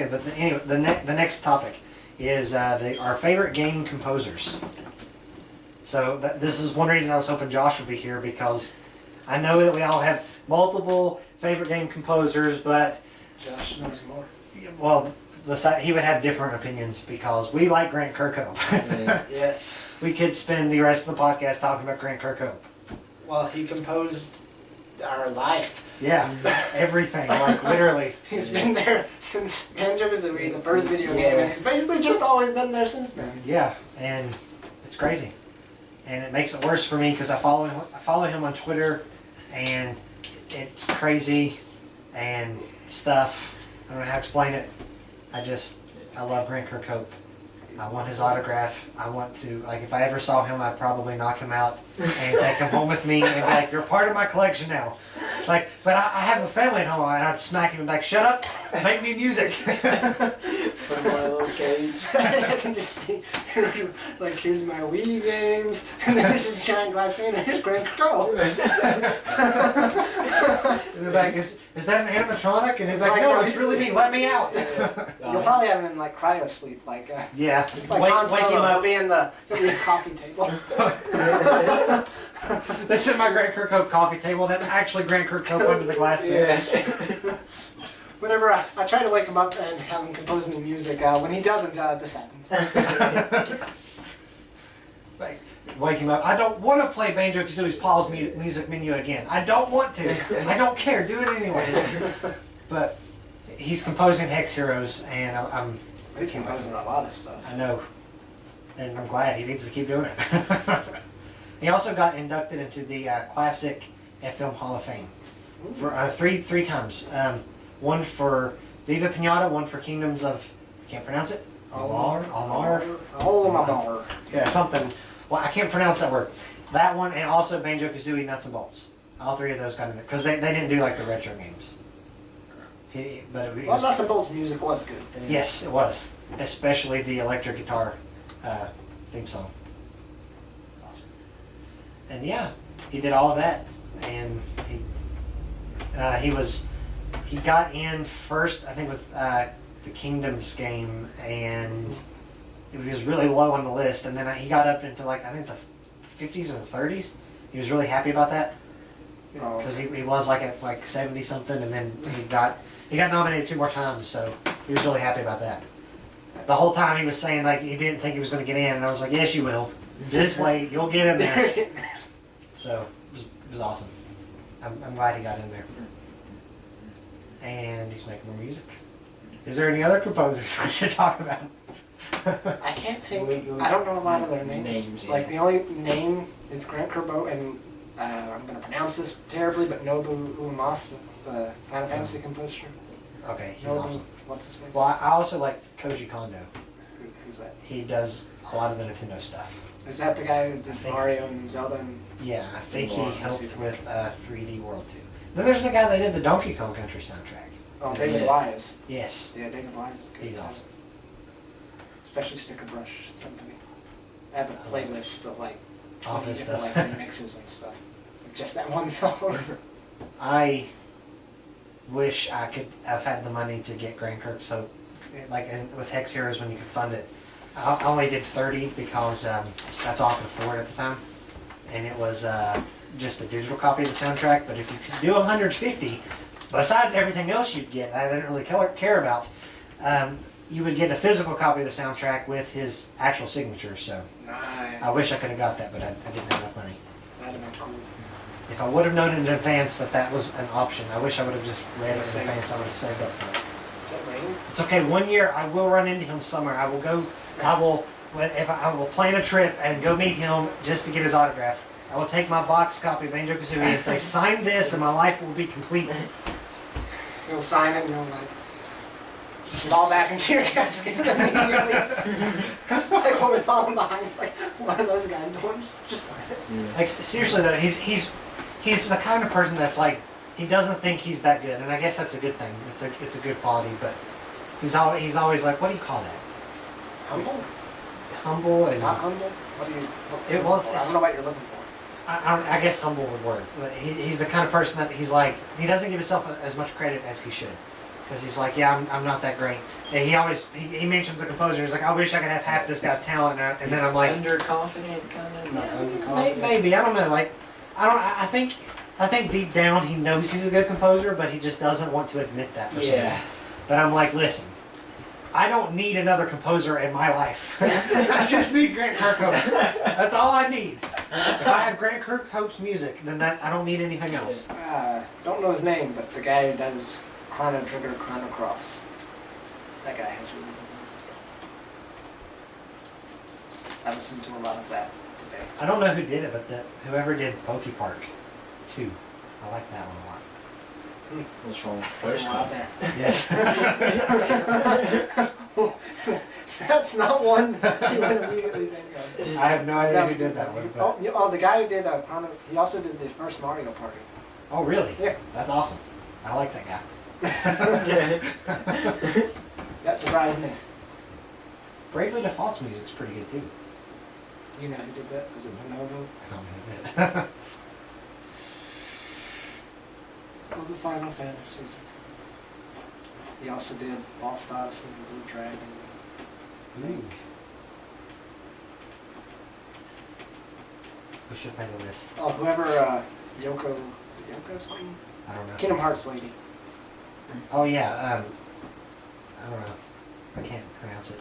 Okay, but anyway, the next topic is our favorite game composers. So this is one reason I was hoping Josh would be here, because I know that we all have multiple favorite game composers, but Josh knows more. well, he would have different opinions because we like Grant Kirkhope. Yes. We could spend the rest of the podcast talking about Grant Kirkhope. Well, he composed our life. Yeah, everything, like literally. He's been there since Jmdjstudios, the first video game, and he's basically just always been there since then. Yeah, and it's crazy. And it makes it worse for me because I follow him on Twitter, and it's crazy and stuff. I don't know how to explain it. I love Grant Kirkhope. I want his autograph. I want to, like, if I ever saw him, I'd probably knock him out and take him home with me and be like, you're part of my collection now. Like, but I have a family at home, and I'd smack him and be like, shut up, make me music. Put him in a little cage. I can just see, like, here's my Wii games, and then there's this giant glass pane, and here's Grant Kirkhope. In the back, is that an animatronic? And he's like, like, no, no, it's really me, let me out. You'll probably have him in, like, cryo sleep, like, Yeah, like Han wake him Solo, he'll up. be in the coffee table. This is my Grant Kirkhope coffee table. That's actually Grant Kirkhope under the glass there. Whenever I try to wake him up and have him compose me music, when he doesn't, this happens. Like, wake him up. I don't want to play Jmdjstudios' Paul's music menu again. I don't want to. I don't care. Do it anyway. But he's composing Hex Heroes, and He's composing a lot of stuff. I know, and I'm glad he needs to keep doing it. He also got inducted into the Classic Film Hall of Fame for three times. One for Viva Pinata, one for Kingdoms of, I can't pronounce it. Almar. Yeah, something. Well, I can't pronounce that word. That one, and also Banjo-Kazooie Nuts and Bolts. All three of those got in there because they didn't do like the retro games. Well, Nuts and Bolts music was good. Yes, it was, especially the electric guitar theme song. Awesome. And yeah, he did all of that, and he got in first, I think, with the Kingdoms game, and it was really low on the list. And then he got up into, like, I think the 50s or the 30s. He was really happy about that because he was like at like 70 something, and then he got nominated 2 more times, so he was really happy about that. The whole time he was saying like he didn't think he was going to get in, and I was like, yes, you will. Just wait, you'll get in there. So it was awesome. I'm glad he got in there. And he's making more music. Is there any other composers we should talk about? I can't think. I don't know a lot of their names. Yeah. Like, the only name is Grant Kirkhope, and I'm going to pronounce this terribly, but Nobu Uematsu, the Final Fantasy composer. Okay, he's Nobu, awesome. what's his face? Well, I also like Koji Kondo. Who's that? He does a lot of the Nintendo stuff. Is that the guy who did Mario and Zelda? And Yeah, I think he Well, helped I see. with 3D World 2. Then there's the guy that did the Donkey Kong Country soundtrack. oh, David Yeah. Wise. Yes, Yeah, David Wise is good. he's awesome. Especially Sticker Brush Symphony. I have a playlist of like All 20 his different stuff. like remixes and stuff. Of just that one song. I wish I could have had the money to get Grant Kirkhope, like with Hex Heroes when you could fund it. I only did 30 because that's all I could afford at the time, and it was just a digital copy of the soundtrack. But if you could do 150, besides everything else you'd get, I didn't really care about, you would get a physical copy of the soundtrack with his actual signature. So Nice. I wish I could have got that, but I didn't have enough money. That'd have been cool. If I would have known in advance that was an option, I wish I would have just read it in Same. advance. I would have saved up for it. Is that rain? It's okay. One year I will run into him somewhere. I will plan a trip and go meet him just to get his autograph. I will take my box copy of Banjo-Kazooie and say, sign this and my life will be complete. You'll sign it and you'll like just fall back into your casket immediately. Like when we fall behind, it's like one of those guys going, just sign it. Like, seriously though, he's the kind of person that's like, he doesn't think he's that good, and I guess that's a good thing. It's a good quality, but he's always like, what do you call that? Humble? Humble and Not humble? What do you It was- I don't know what you're looking for. I guess humble would work. He's the kind of person that he's like, he doesn't give himself as much credit as he should. because he's like, yeah, I'm not that great. And he mentions the composer. He's like, I wish I could have half this guy's talent. And then I'm like, underconfident, kind of. Not underconfident. maybe I don't know. Like, I think deep down he knows he's a good composer, but he just doesn't want to admit that for some reason. But I'm like, listen, I don't need another composer in my life. I just need Grant Kirkhope. That's all I need. If I have Grant Kirkhope's music, then I don't need anything else. Don't know his name, but the guy who does Chrono Trigger, Chrono Cross. That guy has really good music. I listened to a lot of that today. I don't know who did it, but whoever did Pokey Park 2, I like that one a lot. What's wrong? There's a lot there. Yes. That's not one that you would immediately think of. I have no idea who did that one. But... Oh, the guy who did Chrono, he also did the first Mario Party. Oh, really? Yeah. That's awesome. I like that guy. That surprised me. Bravely Default's music's pretty good too. You know who did that? Was it Lenovo? I don't know who did. All the Final Fantasies. He also did Lost Odyssey and Blue Dragon. I think. We should make a list. Oh, whoever Yoko, is it Yoko something? I don't know. Kingdom Hearts lady. Oh yeah. I don't know. I can't pronounce it.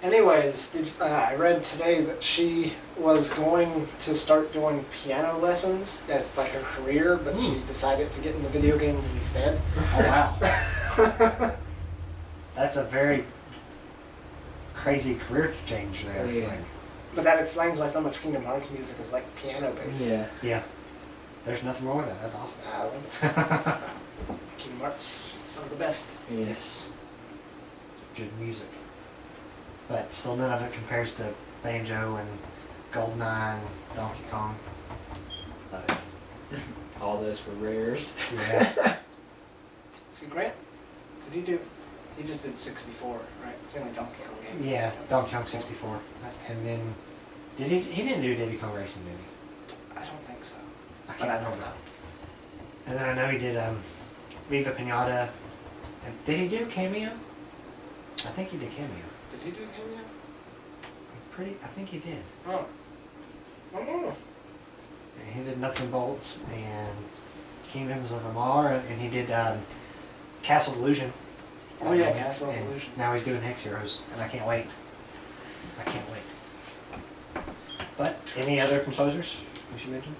Anyways, I read today that she was going to start doing piano lessons as like a career, but she decided to get into video games instead. Oh wow. That's a very crazy career change there. Yeah. Like, But that explains why so much Kingdom Hearts music is like piano based. Yeah. yeah. There's nothing wrong with that. That's awesome. Kingdom Hearts, some of the best. Yes. Good music. But still none of it compares to Banjo and GoldenEye and Donkey Kong. Love it. All those were rares. Yeah. See, Grant, he just did 64, right? It's the only Donkey Kong game. Yeah, Donkey Kong 64. And then, he didn't do Diddy Kong Racing, did he? I don't think so. I But I can't don't remember. know. And then I know he did Viva Pinata. And did he do Cameo? I think he did Cameo. Did he do Cameo? I think he did. Oh. Oh. And he did Nuts and Bolts and Kingdoms of Amalur, and he did Castle Illusion. Oh yeah, Castle And Illusion. now he's doing Hex Heroes, and I can't wait. I can't wait. But any other composers we should mention?